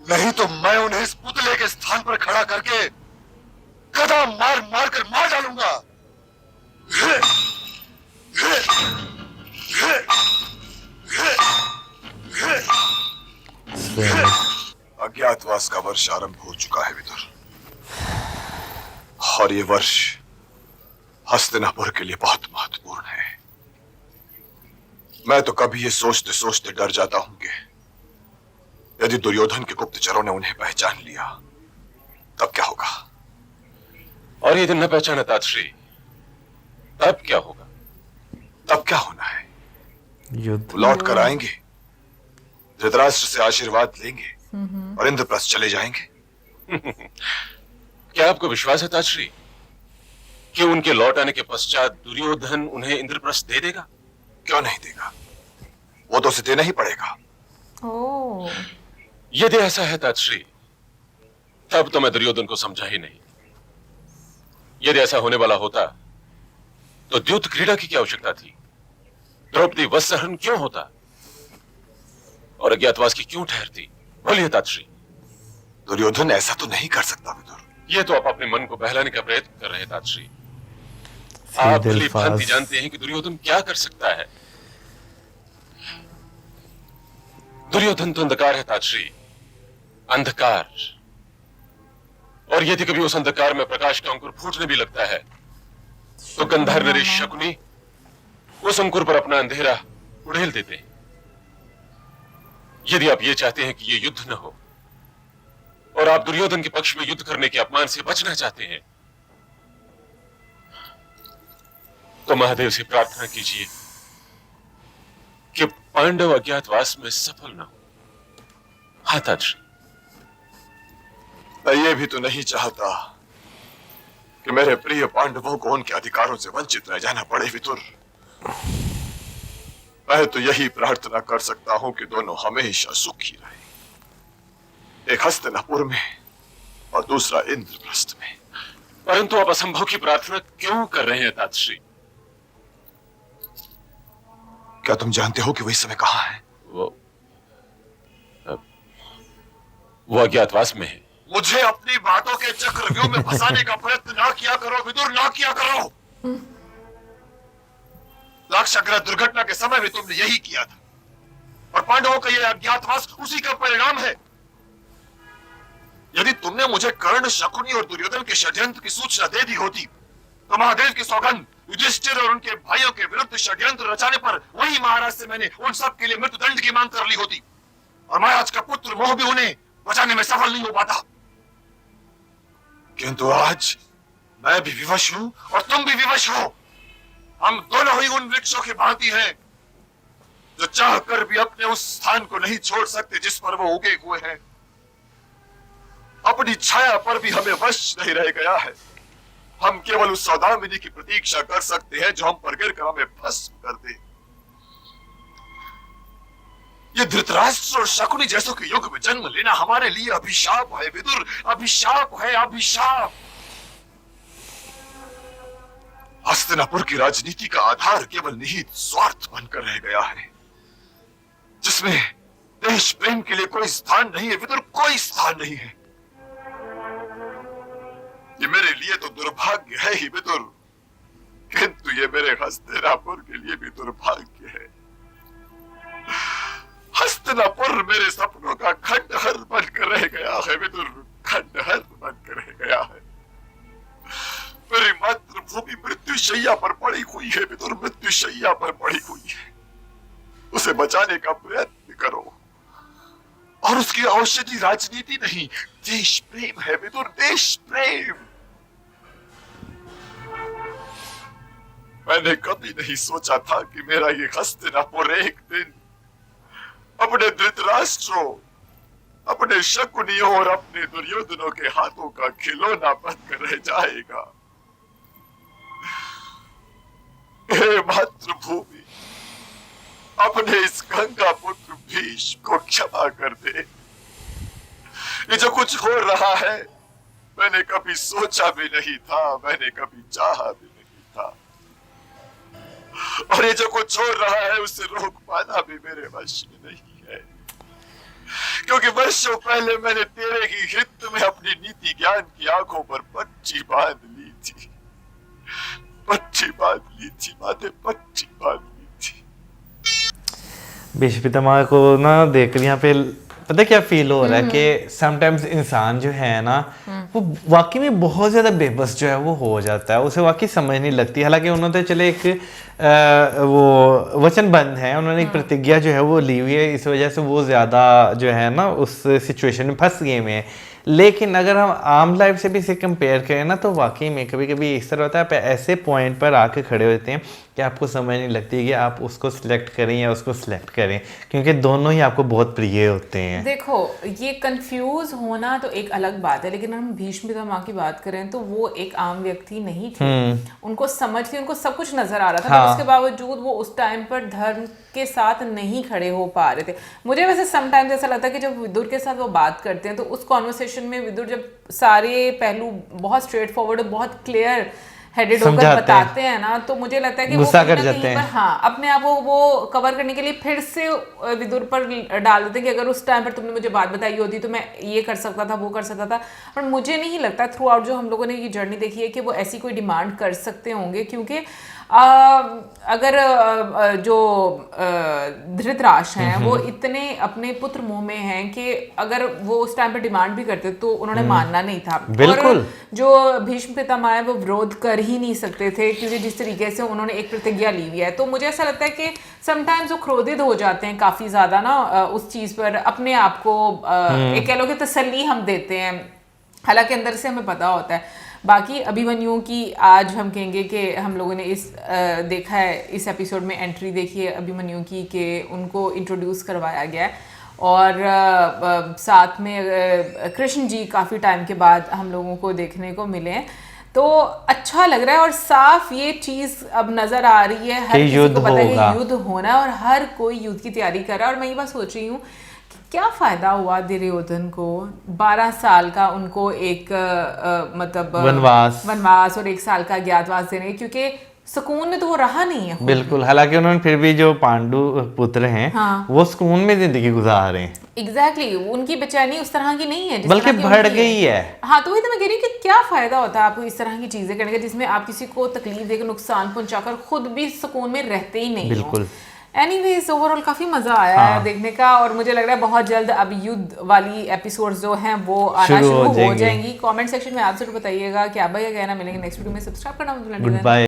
नहीं तो मैं उन्हें इस पुतले के स्थान पर खड़ा करके गदा मार मार कर मार डालूंगा। अज्ञातवास का वर्ष आरंभ हो चुका है विदुर, और ये वर्ष हस्तिनापुर के लिए बहुत महत्वपूर्ण है। मैं तो कभी ये सोचते सोचते डर जाता हूं कि यदि दुर्योधन के गुप्तचरों ने उन्हें पहचान लिया तब क्या होगा। और यदि न पहचाना तातश्री तब क्या होगा? तब क्या होना है, युद्ध। लौट कर आएंगे, धृतराष्ट्र से आशीर्वाद लेंगे और इंद्रप्रस्थ चले जाएंगे। क्या आपको विश्वास है तातश्री कि उनके लौट आने के पश्चात दुर्योधन उन्हें इंद्रप्रस्थ दे देगा? क्यों नहीं देगा, वो तो उसे देना ही पड़ेगा। ओह, यदि ऐसा है तातश्री तब तो मैं दुर्योधन को समझा ही नहीं। यदि ऐसा होने वाला होता तो द्यूत क्रीड़ा की क्या आवश्यकता थी? द्रौपदी वत्सहरण क्यों होता और अज्ञातवास की क्यों ठहरती? बोलिए तातश्री। दुर्योधन ऐसा तो नहीं कर सकता विदुर। ये तो आप अपने मन को बहलाने का प्रयत्न कर रहे हैं तातश्री। आप भली भांति जानते हैं कि दुर्योधन क्या कर सकता है। दुर्योधन तो अंधकार है तातश्री, अंधकार। और यदि कभी उस अंधकार में प्रकाश का अंकुर फूटने भी लगता है तो गंधर्व नरेश शकुनी उस अंकुर पर अपना अंधेरा उड़ेल देते हैं। यदि आप ये चाहते हैं कि ये युद्ध न हो और आप दुर्योधन के पक्ष में युद्ध करने के अपमान से बचना चाहते हैं तो महादेव से प्रार्थना कीजिए कि पांडव अज्ञातवास में सफल न हो। हाँ तातश्री। मैं ये भी तो नहीं चाहता कि मेरे प्रिय पांडवों को उनके अधिकारों से वंचित रह जाना पड़े विदुर। मैं तो यही प्रार्थना कर सकता हूं कि दोनों हमेशा सुखी रहे, एक हस्तिनापुर में और दूसरा इंद्रप्रस्थ में। परंतु आप असंभव की प्रार्थना क्यों कर रहे हैं तातश्री? क्या तुम जानते हो कि वही समय कहां है? वो अज्ञातवास में है। मुझे अपनी बातों के चक्रव्यूह में फंसाने का प्रयत्न ना किया करो विदुर, ना किया करो। लाक्षागृह दुर्घटना के समय भी तुमने यही किया था, और पांडवों का यह अज्ञातवास उसी का परिणाम है। यदि तुमने मुझे कर्ण, शकुनी और दुर्योधन के षड्यंत्र की सूचना दे दी होती तो महादेव की सौगंध, युधिष्ठिर और उनके भाइयों के विरुद्ध षड्यंत्र रचाने पर वही महाराज से मैंने उन सब के लिए मृत्युदंड की मांग कर ली होती, और महाराज का पुत्र मोह भी उन्हें बचाने में सफल नहीं हो पाता। किंतु आज मैं भी विवश हूं और तुम भी विवश हो। हम दोनों ही उन वृक्षों की भांति हैं जो चाह कर भी अपने उस स्थान को नहीं छोड़ सकते जिस पर वो उगे हुए हैं। अपनी छाया पर भी हमें वश नहीं रह गया है। हम केवल उस सौदामिनी की प्रतीक्षा कर सकते हैं जो हम पर गिरकर हमें भस्म कर दे। ये धृतराष्ट्र और शकुनी जैसों के युग में जन्म लेना हमारे लिए अभिशाप है विदुर, अभिशाप है, अभिशाप। हस्तिनापुर की राजनीति का आधार केवल निहित स्वार्थ बनकर रह गया है, जिसमें देश प्रेम के लिए कोई स्थान नहीं है विदुर, कोई स्थान नहीं है। ये मेरे लिए तो दुर्भाग्य है ही विदुर, किंतु ये मेरे हस्तिनापुर के लिए भी दुर्भाग्य है। हस्तिनापुर मेरे सपनों का खंडहर बनकर रह गया है विदुर, खंडहर बनकर रह गया है। मेरी मातृभूमि मृत्युशैया पर पड़ी हुई है विदुर, मृत्युशैया पर पड़ी हुई है। उसे बचाने का प्रयत्न करो, और उसकी औषधि राजनीति नहीं, देश प्रेम है विदुर, देश प्रेम। मैंने कभी नहीं सोचा था कि मेरा ये हस्तिनापुर एक दिन अपने धृतराष्ट्रों, अपने शकुनियों और अपने दुर्योधनों के हाथों का खिलौना बनकर रह जाएगा। हे मातृभूमि, अपने इस गंगा पुत्र भीष्म को क्षमा कर दे। ये जो कुछ हो रहा है मैंने कभी सोचा भी नहीं था, मैंने कभी चाहा भी नहीं था, और ये जो कुछ हो रहा है उसे रोक पाना भी मेरे वश में नहीं है। क्योंकि वर्षों पहले मैंने तेरे की खिदमत में अपनी नीति ज्ञान की आंखों पर पच्ची बांध ली थी, पच्ची बांध ली थी माथे, पच्ची बांध ली थी। भीष्म पितामह को ना देख यहाँ पे पता क्या फील हो रहा है कि समटाइम्स इंसान जो है ना वो वाकई में बहुत ज़्यादा बेबस जो है वो हो जाता है, उसे वाकई समझ नहीं लगती। हालांकि उन्होंने चले एक वो वचनबद्ध है, उन्होंने एक प्रतिज्ञा जो है वो ली हुई है, इस वजह से वो ज़्यादा जो है ना उस सिचुएशन में फंस गए हैं। लेकिन अगर हम आम लाइफ से भी इसे कंपेयर करें ना तो वाकई में कभी कभी इस तरह होता है, आप ऐसे पॉइंट पर आके खड़े होते हैं कि आपको समझ नहीं लगती कि आप उसको सिलेक्ट करें या उसको सिलेक्ट करें, क्योंकि दोनों ही आपको बहुत प्रिय होते हैं। देखो ये कंफ्यूज होना तो एक अलग बात है, लेकिन हम भीष्म पितामह की बात करें तो वो एक आम व्यक्ति नहीं थे, उनको समझ थी, उनको सब कुछ नजर आ रहा था, हाँ। उसके बावजूद वो उस टाइम पर धर्म के साथ नहीं खड़े हो पा रहे थे। मुझे वैसे समटाइम्स ऐसा लगता है कि जब विदुर के साथ वो बात करते हैं तो उस कॉन्वर्सेशन में विदुर जब सारे पहलू बहुत स्ट्रेट फॉरवर्ड और बहुत क्लियर हेडेड होकर बताते हैं ना, तो मुझे लगता है कि वो कहीं ना कहीं पर हाँ अपने आप वो कवर करने के लिए फिर से विदुर पर डाल देते हैं कि अगर उस टाइम पर तुमने मुझे बात बताई होती तो मैं ये कर सकता था, वो कर सकता था। और मुझे नहीं लगता थ्रू आउट जो हम लोगों ने ये जर्नी देखी है कि वो ऐसी कोई डिमांड कर सकते होंगे, क्योंकि अगर जो धृतराष्ट्र हैं वो इतने अपने पुत्र मोह में हैं कि अगर वो उस टाइम पे डिमांड भी करते तो उन्होंने मानना नहीं था। बिल्कुल। और जो भीष्म पितामह है वो विरोध कर ही नहीं सकते थे, क्योंकि जिस तरीके से उन्होंने एक प्रतिज्ञा ली हुई है। तो मुझे ऐसा लगता है कि समटाइम्स वो क्रोधित हो जाते हैं काफी ज्यादा ना उस चीज पर, अपने आप को एक कह लो कि तसल्ली हम देते हैं, हालांकि अंदर से हमें पता होता है। बाकी अभिमन्यु की आज हम कहेंगे कि हम लोगों ने देखा है, इस एपिसोड में एंट्री देखी है अभिमन्यु की कि उनको इंट्रोड्यूस करवाया गया है, और साथ में कृष्ण जी काफ़ी टाइम के बाद हम लोगों को देखने को मिले हैं, तो अच्छा लग रहा है। और साफ ये चीज़ अब नज़र आ रही है, हर किसी को पता है कि युद्ध होना है और हर कोई युद्ध की तैयारी कर रहा है। और मैं ये बात सोच रही हूँ क्या फ़ायदा हुआ दुर्योधन को 12 साल का उनको एक मतलब वनवास और 1 साल का अज्ञातवास देने, क्योंकि सुकून में तो वो रहा नहीं है। बिल्कुल, हालांकि उन्होंने फिर भी जो पांडु पुत्र हैं हाँ। वो सुकून में जिंदगी गुजार रहे हैं। एग्जैक्टली उनकी बेचैनी उस तरह की नहीं है बल्कि बढ़ गई है। हाँ, तो वही तो मैं कह रही हूँ कि क्या फायदा होता है आपको इस तरह की चीजें करने का जिसमें आप किसी को तकलीफ देकर नुकसान पहुंचाकर खुद भी सुकून में रहते ही नहीं। बिल्कुल। एनीवेज ओवरऑल काफी मजा आया है देखने का, और मुझे लग रहा है बहुत जल्द अब युद्ध वाली एपिसोड्स जो हैं वो आना शुरू हो जाएंगी। कमेंट सेक्शन में आप जरूर बताइएगा कि आप क्या कहना। मिलेंगे नेक्स्ट वीडियो में, सब्सक्राइब करना मत भूलिएगा। Good bye.